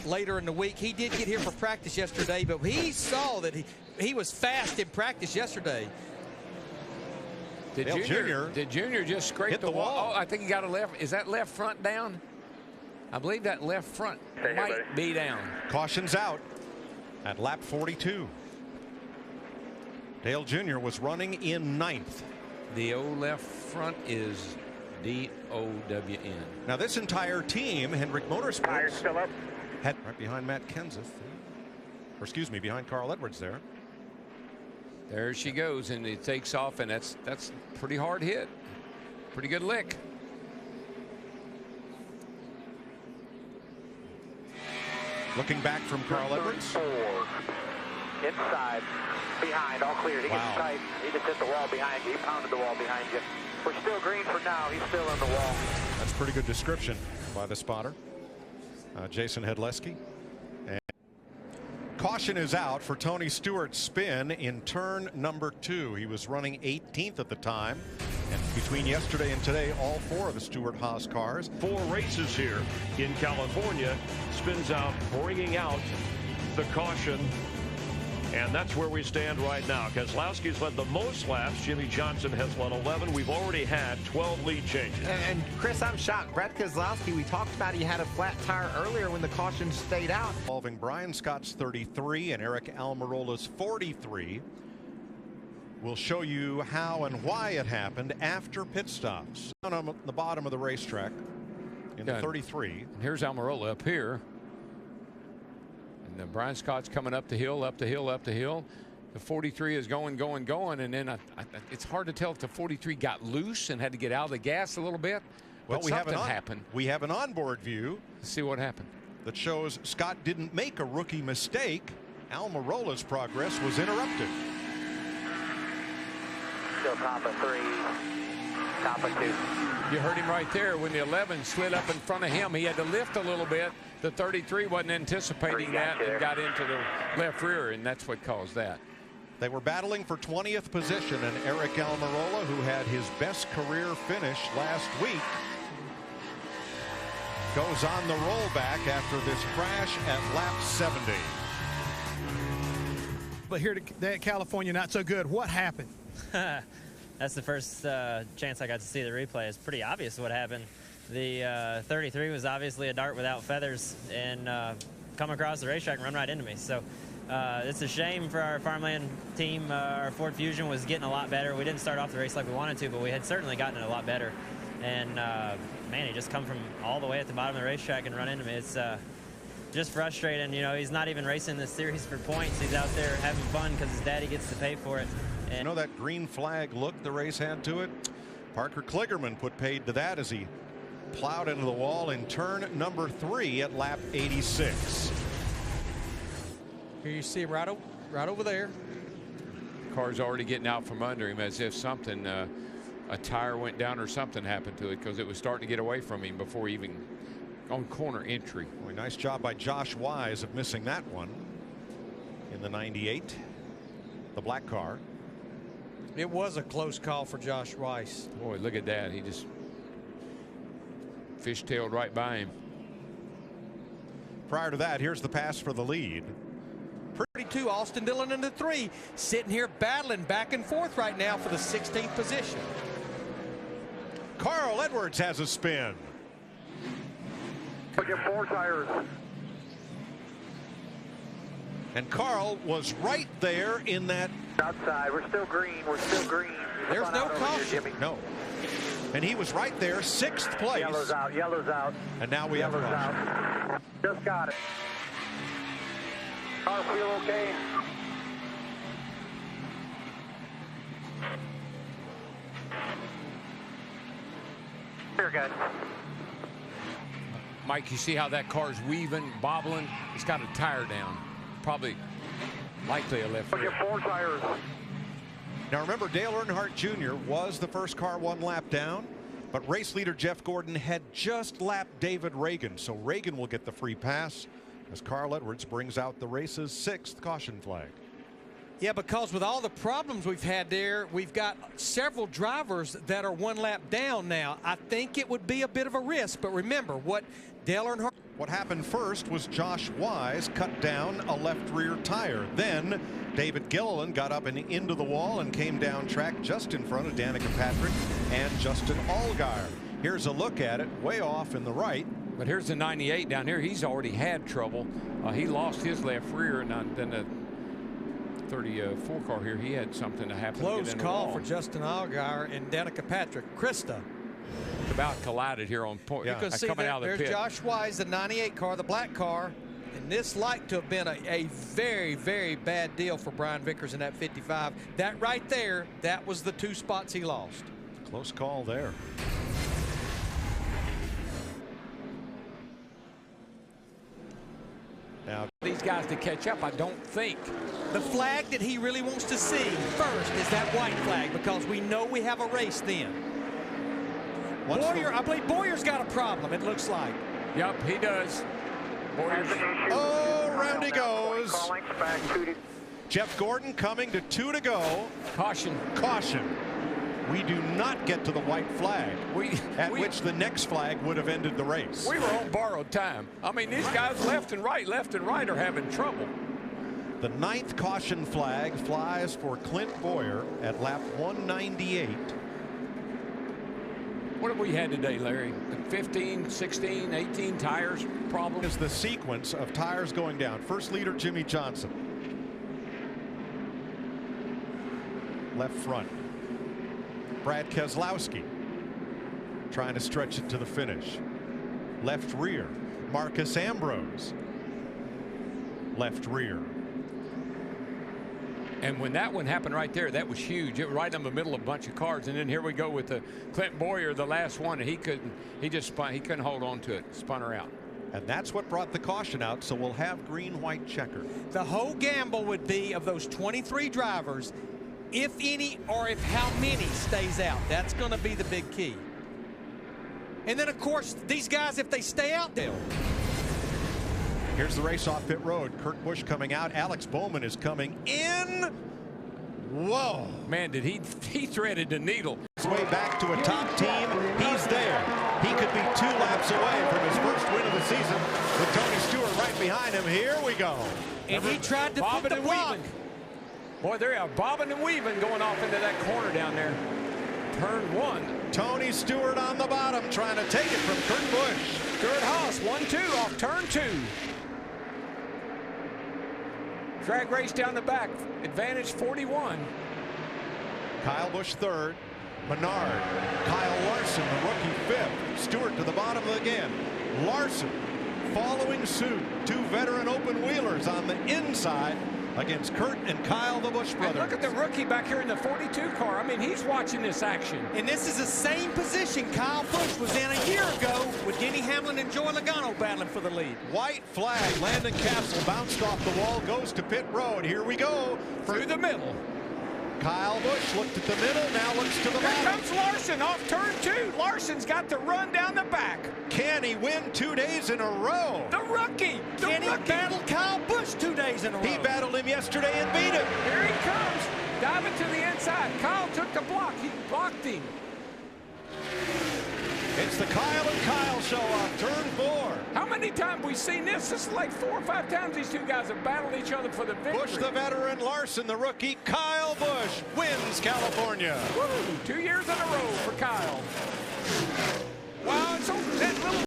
later in the week. He did get here for practice yesterday, but he saw that he was fast in practice yesterday. Did Junior just scrape the wall? Oh, I think he got a left. Is that left front down? I believe that left front might be down. Caution's out at lap 42. Dale Jr. was running in 9th. The old left front is DOWN. Now this entire team, Hendrick Motorsports, still up. Right behind Matt Kenseth, or excuse me, behind Carl Edwards there. There she goes, and it takes off, and that's pretty hard hit. Pretty good lick. Looking back from Carl Edwards. Inside, behind, all clear. He gets tight. He just hit the wall behind you. He pounded the wall behind you. We're still green for now. He's still in the wall. That's pretty good description by the spotter, Jason Hedleski. And caution is out for Tony Stewart's spin in turn number 2. He was running 18th at the time. And between yesterday and today, all 4 of the Stewart Haas cars. 4 races here in California. Spins out, bringing out the caution. And that's where we stand right now. Keselowski's led the most laps. Jimmy Johnson has led 11. We've already had 12 lead changes. And Chris, I'm shocked. Brad Keselowski, we talked about he had a flat tire earlier when the caution stayed out. Involving Brian Scott's 33 and Eric Almirola's 43. We'll show you how and why it happened after pit stops. On the bottom of the racetrack in the 33. Here's Almirola up here. And then Brian Scott's coming up the hill, up the hill, up the hill. The 43 is going, and then it's hard to tell if the 43 got loose and had to get out of the gas a little bit. Well, but something happened. We have an onboard view. Let's see what happened. That shows Scott didn't make a rookie mistake. Almirola's progress was interrupted. Still top of 3, top of 2. You heard him right there when the 11 slid up in front of him. He had to lift a little bit. The 33 wasn't anticipating that and got into the left rear, and that's what caused that. They were battling for 20th position, and Eric Almirola, who had his best career finish last week, goes on the rollback after this crash at lap 70. But here at California, not so good. What happened? That's the first chance I got to see the replay. It's pretty obvious what happened. The 33 was obviously a dart without feathers and come across the racetrack and run right into me. So it's a shame for our farmland team. Our Ford Fusion was getting a lot better. We didn't start off the race like we wanted to, but we had certainly gotten it a lot better. And man, he just come from all the way at the bottom of the racetrack and run into me. It's just frustrating. You know, he's not even racing this series for points. He's out there having fun because his daddy gets to pay for it. And you know that green flag look the race had to it? Parker Kligerman put paid to that as he plowed into the wall in turn number 3 at lap 86. Here you see him right over there. Car's already getting out from under him as if something, a tire went down or something happened to it, because it was starting to get away from him before he even on corner entry. Boy, nice job by Josh Wise of missing that one in the 98, the black car. It was a close call for Josh Wise. Boy, look at that. He just fishtailed right by him. Prior to that, here's the pass for the lead. 32, Austin Dillon in the 3, sitting here battling back and forth right now for the 16th position. Carl Edwards has a spin. Look at 4 tires. And Carl was right there in that. Outside, we're still green. We're still green. There's no caution. No. And he was right there, 6th place. Yellow's out. Yellow's out. And now we have a caution. Out. Just got it. Car feel okay? Here, guys. Mike, you see how that car's weaving, bobbling? It's got a tire down. Probably likely a left rear. 4 tires. Now remember, Dale Earnhardt Jr. was the first car 1 lap down, but race leader Jeff Gordon had just lapped David Reagan, so Reagan will get the free pass as Carl Edwards brings out the race's 6th caution flag. Yeah, because with all the problems we've had there, we've got several drivers that are 1 lap down now. I think it would be a bit of a risk, but remember what Dale Earnhardt. What happened first was Josh Wise cut down a left rear tire. Then David Gilliland got up and into the wall and came down track just in front of Danica Patrick and Justin Allgaier. Here's a look at it way off in the right. But here's the 98 down here. He's already had trouble. He lost his left rear, and then the 34 car here, he had something to happen. Close call for Justin Allgaier and Danica Patrick. Krista about collided here on point. You can see coming out of the there's pit. Josh Wise, the 98 car, the black car. And this like to have been a very, very bad deal for Brian Vickers in that 55. That right there, that was the 2 spots he lost. Close call there. Now these guys to catch up, I don't think. The flag that he really wants to see first is that white flag, because we know we have a race then. Boyer, I believe Boyer's got a problem, it looks like. Yep, he does. Boyer's. Oh, round he goes. Jeff Gordon coming to 2 to go. Caution. Caution. We do not get to the white flag, at which the next flag would have ended the race. We were on borrowed time. I mean, these guys left and right are having trouble. The 9th caution flag flies for Clint Boyer at lap 198. What have we had today, Larry? 15, 16, 18 tires problem? Is the sequence of tires going down. First leader, Jimmy Johnson. Left front. Brad Keselowski trying to stretch it to the finish. Left rear, Marcus Ambrose. Left rear. And when that one happened right there, that was huge. It was right in the middle of a bunch of cars. And then here we go with the Clint Boyer, the last one, and he couldn't hold on to it. Spun her out. And that's what brought the caution out, so we'll have green-white checker. The whole gamble would be of those 23 drivers, if any or if how many stays out. That's going to be the big key. And then, of course, these guys, if they stay out, they'll. Here's the race off pit road. Kurt Busch coming out. Alex Bowman is coming in. Whoa. Man, did he threaded the needle. His way back to a top team. He's there. He could be 2 laps away from his first win of the season with Tony Stewart right behind him. Here we go. And he tried to put the block. Boy, they are bobbing and weaving going off into that corner down there. Turn 1. Tony Stewart on the bottom trying to take it from Kurt Busch. Stuart Haas 1-2 off turn 2. Drag race down the back. Advantage 41. Kyle Busch 3rd. Menard. Kyle Larson, the rookie, 5th. Stewart to the bottom again. Larson following suit. 2 veteran open wheelers on the inside against Kurt and Kyle, the Busch brothers. And look at the rookie back here in the 42 car. I mean, he's watching this action. And this is the same position Kyle Busch was in a year ago with Denny Hamlin and Joey Logano battling for the lead. White flag. Landon Castle bounced off the wall, goes to pit road. Here we go. Through the middle. Kyle Busch looked at the middle, now looks to the bottom. Here comes Larson off turn 2. Larson's got the run down the back. Can he win 2 days in a row? The rookie. Can he battle Kyle Busch 2 days in a row? He battled him yesterday and beat him. Here he comes. Diving to the inside. Kyle took the block. He blocked him. It's the Kyle and Kyle show off turn 4. How many times have we seen this? This is like 4 or 5 times these 2 guys have battled each other for the victory. Busch the veteran, Larson the rookie. Kyle Busch wins California. Woo! 2 years in a row for Kyle. Wow, it's so that little